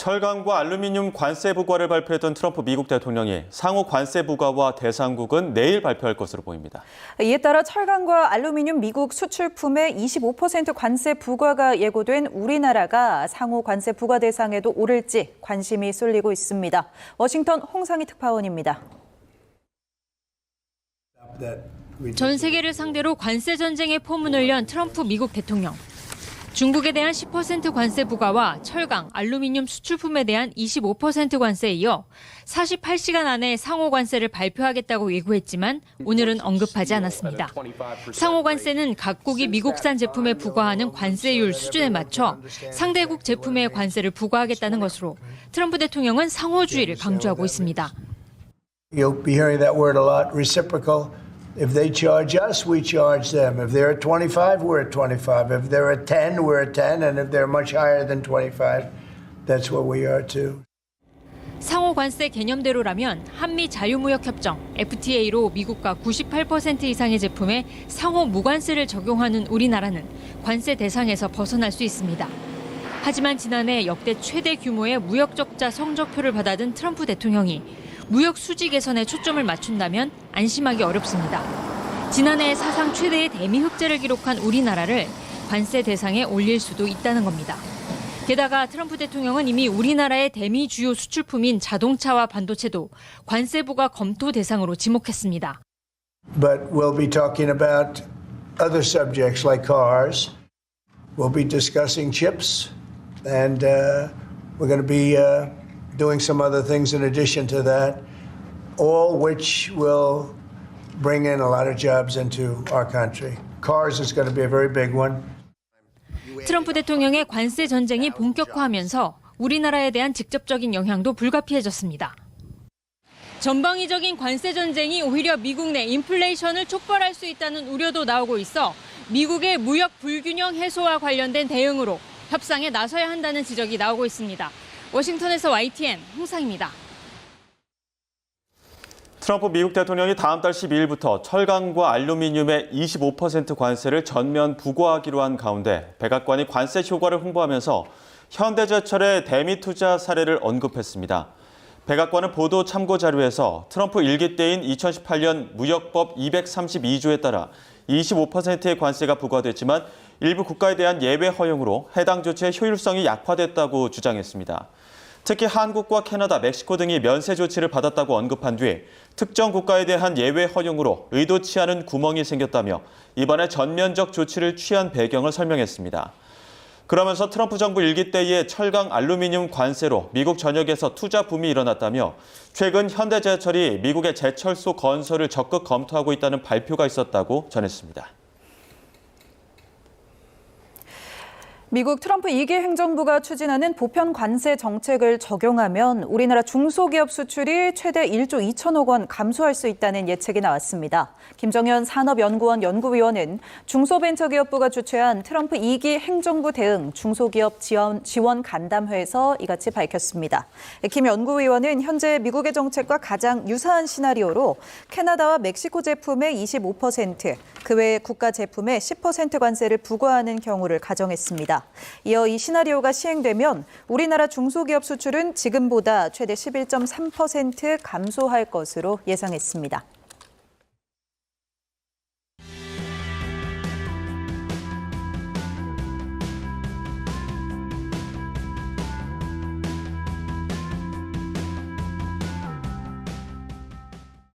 철강과 알루미늄 관세 부과를 발표했던 트럼프 미국 대통령이 상호 관세 부과와 대상국은 내일 발표할 것으로 보입니다. 이에 따라 철강과 알루미늄 미국 수출품의 25% 관세 부과가 예고된 우리나라가 상호 관세 부과 대상에도 오를지 관심이 쏠리고 있습니다. 워싱턴 홍상희 특파원입니다. 전 세계를 상대로 관세 전쟁의 포문을 연 트럼프 미국 대통령. 중국에 대한 10% 관세 부과와 철강, 알루미늄 수출품에 대한 25% 관세에 이어 48시간 안에 상호 관세를 발표하겠다고 예고했지만 오늘은 언급하지 않았습니다. 상호 관세는 각국이 미국산 제품에 부과하는 관세율 수준에 맞춰 상대국 제품에 관세를 부과하겠다는 것으로 트럼프 대통령은 상호주의를 강조하고 있습니다. You'll be hearing that word a lot, reciprocal. If they charge us, we charge them. If they're at 25, we're at 25. If they're at 10, we're at 10. And if they're much higher than 25, that's what we are too. 상호 관세 개념대로라면 한미 자유무역협정 FTA로 미국과 98% 이상의 제품에 상호 무관세를 적용하는 우리나라는 관세 대상에서 벗어날 수 있습니다. 하지만 지난해 역대 최대 규모의 무역 적자 성적표를 받아든 트럼프 대통령이 무역 수지 개선에 초점을 맞춘다면 안심하기 어렵습니다. 지난해 사상 최대의 대미 흑자를 기록한 우리나라를 관세 대상에 올릴 수도 있다는 겁니다. 게다가 트럼프 대통령은 이미 우리나라의 대미 주요 수출품인 자동차와 반도체도 관세 부과 검토 대상으로 지목했습니다. But we'll be talking about other subjects like cars. We'll be discussing chips. And we're going to be doing some other things in addition to that, all which will bring in a lot of jobs into our country. Cars is going to be a very big one. 트럼프 대통령의 관세 전쟁이 본격화하면서 우리나라에 대한 직접적인 영향도 불가피해졌습니다. 전방위적인 관세 전쟁이 오히려 미국 내 인플레이션을 촉발할 수 있다는 우려도 나오고 있어 미국의 무역 불균형 해소와 관련된 대응으로 협상에 나서야 한다는 지적이 나오고 있습니다. 워싱턴에서 YTN 홍상입니다. 트럼프 미국 대통령이 다음 달 12일부터 철강과 알루미늄의 25% 관세를 전면 부과하기로 한 가운데 백악관이 관세 효과를 홍보하면서 현대제철의 대미 투자 사례를 언급했습니다. 백악관은 보도 참고 자료에서 트럼프 일기 때인 2018년 무역법 232조에 따라 25%의 관세가 부과됐지만 일부 국가에 대한 예외 허용으로 해당 조치의 효율성이 약화됐다고 주장했습니다. 특히 한국과 캐나다, 멕시코 등이 면세 조치를 받았다고 언급한 뒤 특정 국가에 대한 예외 허용으로 의도치 않은 구멍이 생겼다며 이번에 전면적 조치를 취한 배경을 설명했습니다. 그러면서 트럼프 정부 일기 때의 철강 알루미늄 관세로 미국 전역에서 투자 붐이 일어났다며 최근 현대제철이 미국의 제철소 건설을 적극 검토하고 있다는 발표가 있었다고 전했습니다. 미국 트럼프 2기 행정부가 추진하는 보편 관세 정책을 적용하면 우리나라 중소기업 수출이 최대 1조 2천억 원 감소할 수 있다는 예측이 나왔습니다. 김정현 산업연구원 연구위원은 중소벤처기업부가 주최한 트럼프 2기 행정부 대응 중소기업 지원 간담회에서 이같이 밝혔습니다. 김 연구위원은 현재 미국의 정책과 가장 유사한 시나리오로 캐나다와 멕시코 제품의 25%, 그 외 국가 제품의 10% 관세를 부과하는 경우를 가정했습니다. 이어 이 시나리오가 시행되면 우리나라 중소기업 수출은 지금보다 최대 11.3% 감소할 것으로 예상했습니다.